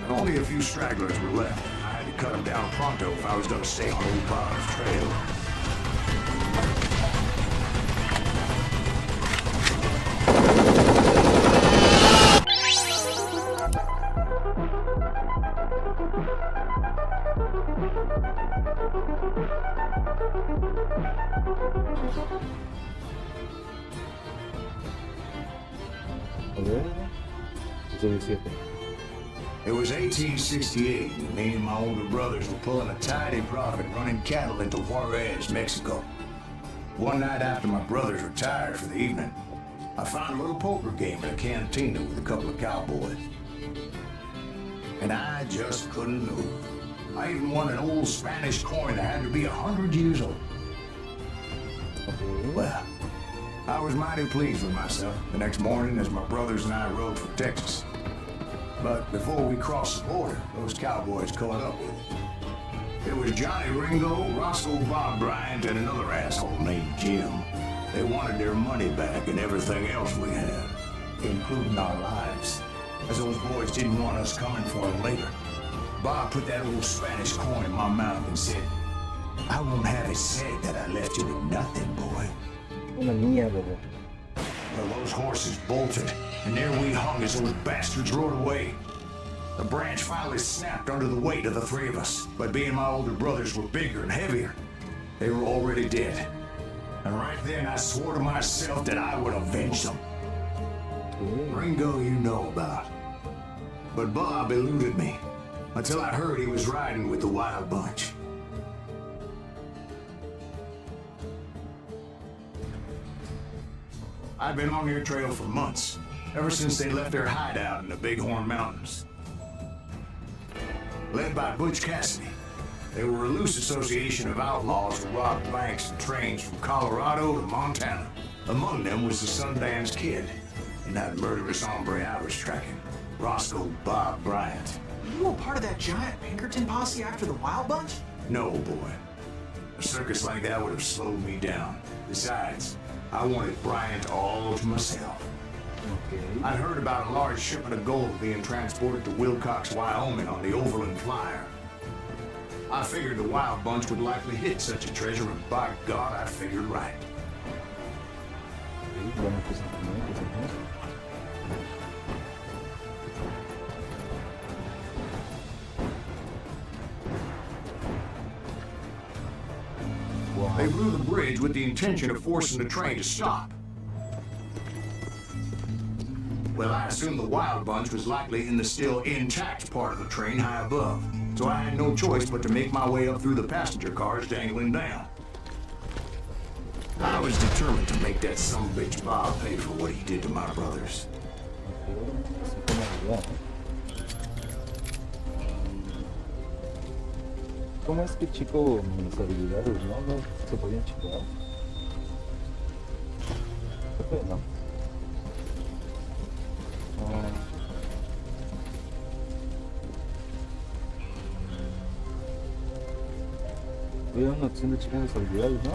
Only a few stragglers were left. I had to cut them down pronto if I was going to stay on old Bob's trail. It was 1868, and me and my older brothers were pulling a tidy profit running cattle into Juarez, Mexico. One night after my brothers retired for the evening, I found a little poker game in a cantina with a couple of cowboys. And I just couldn't move. I even won an old Spanish coin that had to be 100 years old. Well, I was mighty pleased with myself the next morning as my brothers and I rode for Texas. But before we crossed the border, those cowboys caught up with it. It was Johnny Ringo, Roscoe Bob Bryant, and another asshole named Jim. They wanted their money back and everything else we had, including our lives, as those boys didn't want us coming for them later. Bob put that old Spanish coin in my mouth and said, "I won't have it said that I left you with nothing, boy." Una mierda. Well, those horses bolted, and there we hung as those bastards rode away. The branch finally snapped under the weight of the three of us, but being my older brothers were bigger and heavier, they were already dead. And right then I swore to myself that I would avenge them. Ringo you know about. But Bob eluded me, until I heard he was riding with the Wild Bunch. I've been on their trail for months, ever since they left their hideout in the Bighorn Mountains. Led by Butch Cassidy, they were a loose association of outlaws who robbed banks and trains from Colorado to Montana. Among them was the Sundance Kid, and that murderous hombre I was tracking, Roscoe Bob Bryant. You were part of that giant Pinkerton posse after the Wild Bunch? No, boy. A circus like that would have slowed me down. Besides, I wanted Bryant all to myself. Okay. I'd heard about a large shipment of gold being transported to Wilcox, Wyoming on the Overland Flyer. I figured the Wild Bunch would likely hit such a treasure, and by God, I figured right. They blew the bridge with the intention of forcing the train to stop. Well, I assumed the Wild Bunch was likely in the still intact part of the train high above, so I had no choice but to make my way up through the passenger cars dangling down. I was determined to make that sumbitch Bob pay for what he did to my brothers. ¿Cómo es que chico mis habilidades, no? ¿No se podían chicar? Creo que no. Había una opción de checar las habilidades, ¿no?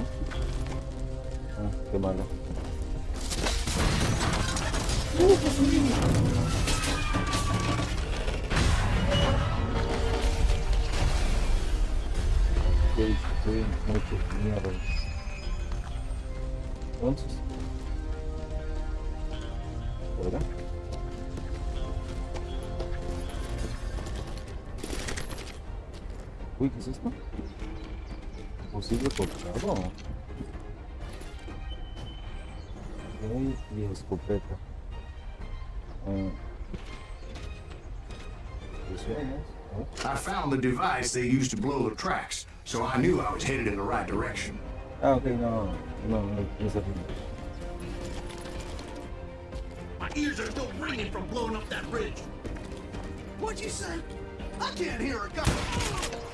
Ah, qué malo. Estoy mucho mierda. Entonces, ¿verdad? Uy, ¿qué es esto? Posible cortado. Ok, y escopeta. I found the device they used to blow the tracks, so I knew I was headed in the right direction. Ah, ok, no, es así. My ears are still ringing from blowing up that bridge. What'd you say? I can't hear a gun.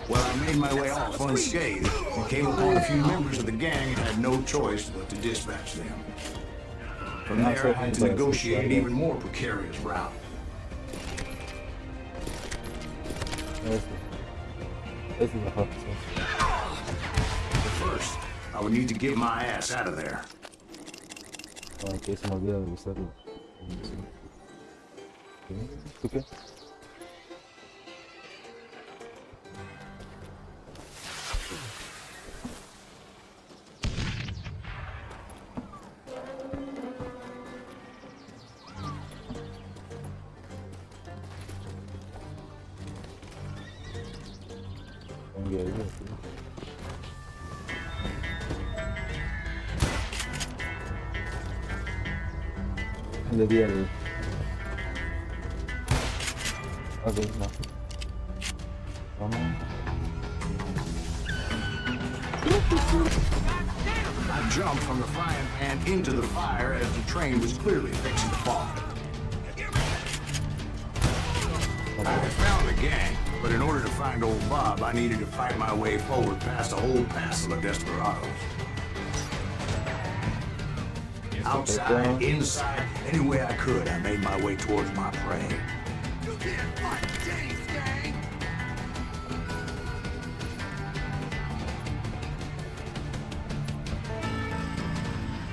Well, I made my way off unscathed and came upon a few members of the gang and had no choice but to dispatch them. From there, I had to negotiate an even more precarious route. This is the hot But first, I would need to get my ass out of there. Ok, se me olvida de usarlo. ¿Tú qué? Le di el... Ok, no. Vamos. I jumped from the frying pan into the fire as the train was clearly fixing to fall. I had found the gang, but in order to find old Bob, I needed to fight my way forward past a whole passel of desperados. Outside, inside, any way I could, I made my way towards my prey. You can't fight James, gang!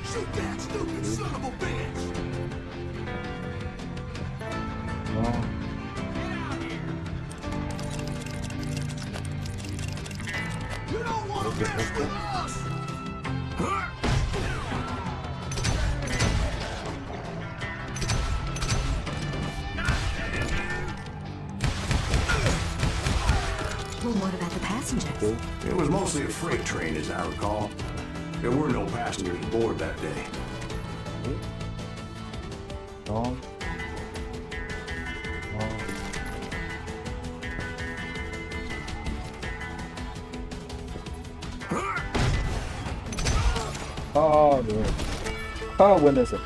Shoot that stupid son of a bitch! No. Get out here! You don't want to mess with us! Well, what about the passengers? It was mostly a freight train, as I recall. There were no passengers aboard that day. No. No. Oh, no. Oh, bueno ese.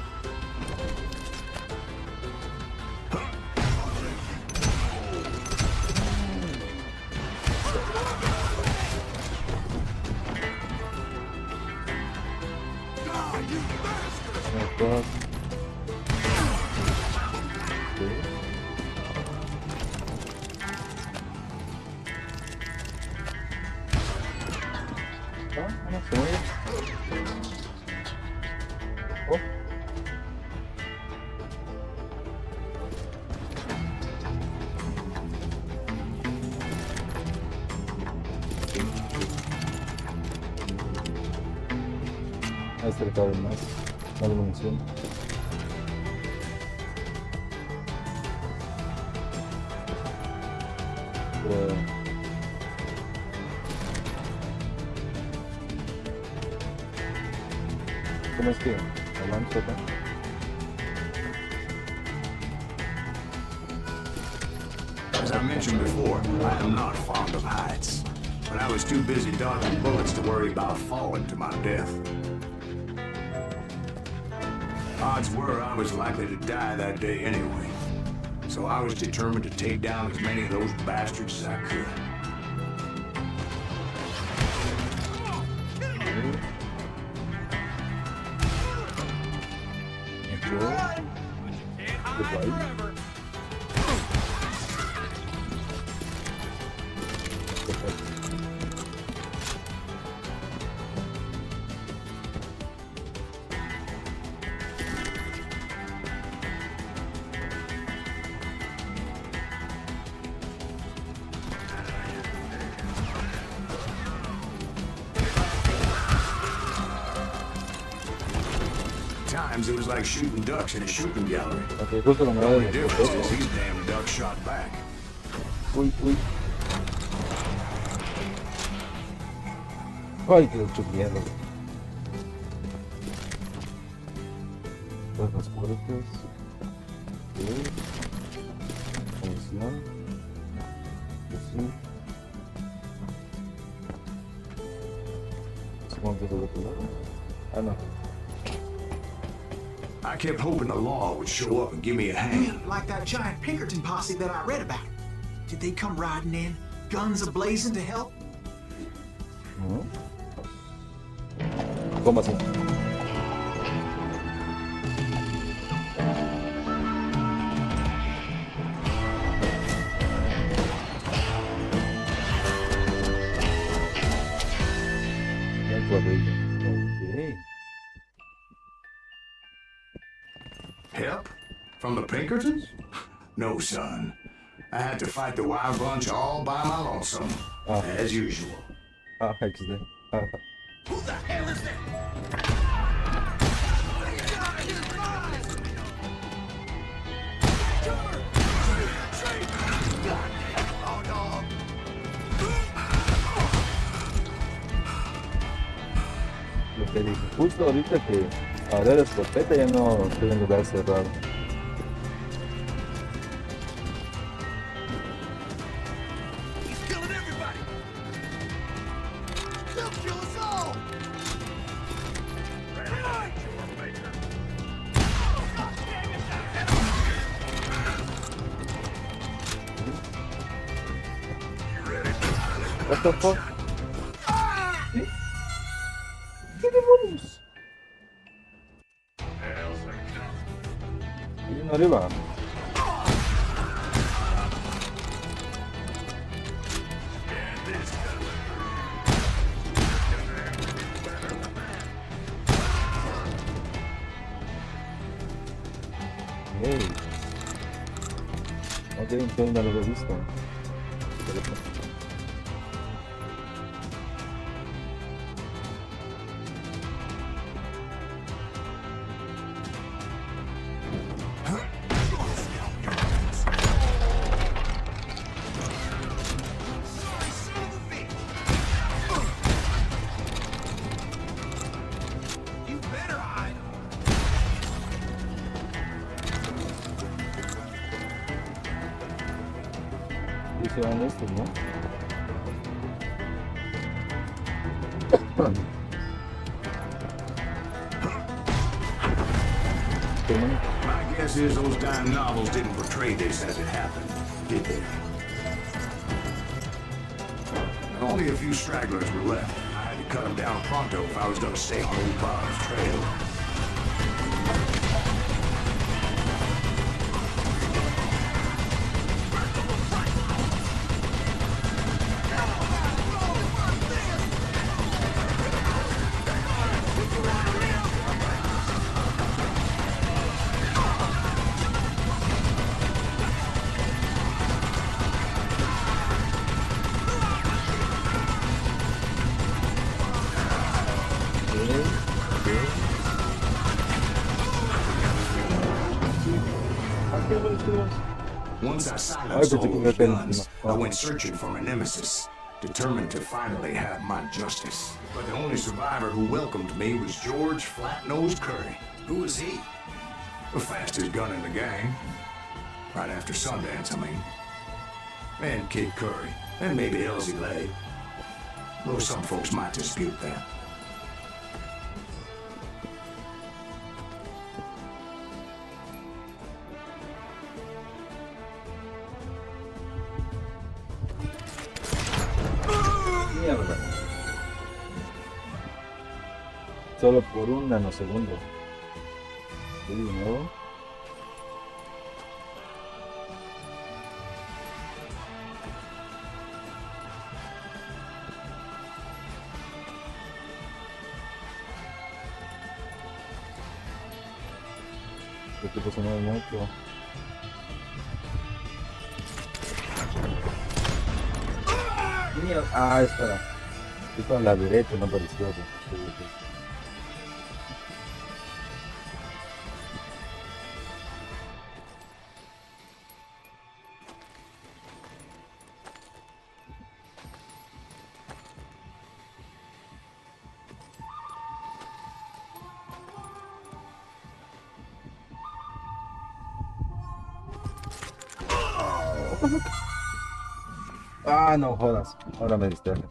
Mejor. Sí. Ah, no se mueve. Oh. Acercar más munición. ¿Cómo es que hablamos acá? As I mentioned before, I am not fond of heights. But I was too busy dodging bullets to worry about falling to my death. Odds were I was likely to die that day anyway. So I was determined to take down as many of those bastards as I could. Times it was like shooting ducks in a shooting gallery. Okay, justo lo The miraba only de difference is these damn ducks shot back. Uy, uy. Ay, qué chupiendo. Las puertas. Munición. Sí. Supongo que es el otro lado. Ah, no. I kept hoping the law would show up and give me a hand. Like that giant Pinkerton posse that I read about. Did they come riding in, guns a-blazing to help? ¿Cómo así? Ya cuadrilla. Ok. Help? From the Pinkertons? No, son. I had to fight the wild bunch all by my lonesome, as usual. Ah, XD. Ah. Who the hell is that? Get out of his mind! Cover! Train! God damn, raw dog! Te dije, justo ahorita que ahora la escopeta ya no estoy en lugar cerrado. He's killing everybody. He'll kill us all. Right, maker. God damn it, that head on. You ready? What the fuck? ¿Sí? ¿Qué demonios? Viene arriba. Hey. Ok, entonces no lo he visto. You better hide. Y se van estos, ¿no? My guess is those dime novels didn't portray this as it happened, did they? Only a few stragglers were left. I had to cut them down pronto if I was going to stay on old Bob's trail. Once I silenced all those guns, I went searching for my nemesis, determined to finally have my justice. But the only survivor who welcomed me was George Flat-Nosed Curry. Who was he? The fastest gun in the gang. Right after Sundance, I mean. And Kid Curry. And maybe Elsie Lay. Though some folks might dispute that. Mierda. Solo por un nanosegundo. Sí, de nuevo. El tipo se mueve mucho. Mierda. Ah, espera. Estoy con la derecha, no pareció. Ah, no jodas. Ahora me distraje.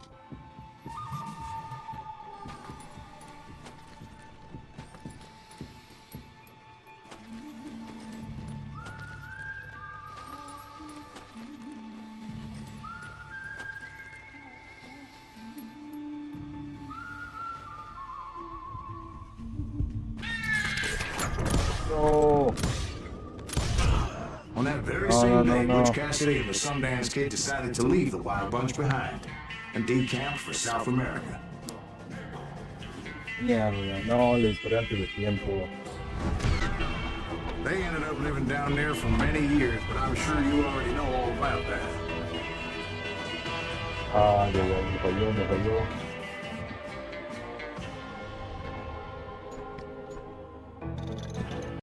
No. On that very same day, Butch Cassidy and the Sundance Kid decided to leave the Wild Bunch behind and decamp for South America. Mierda, no, le disparé antes de tiempo. They ended up living down there for many years, but I'm sure you already know all about that. Ah, me falló.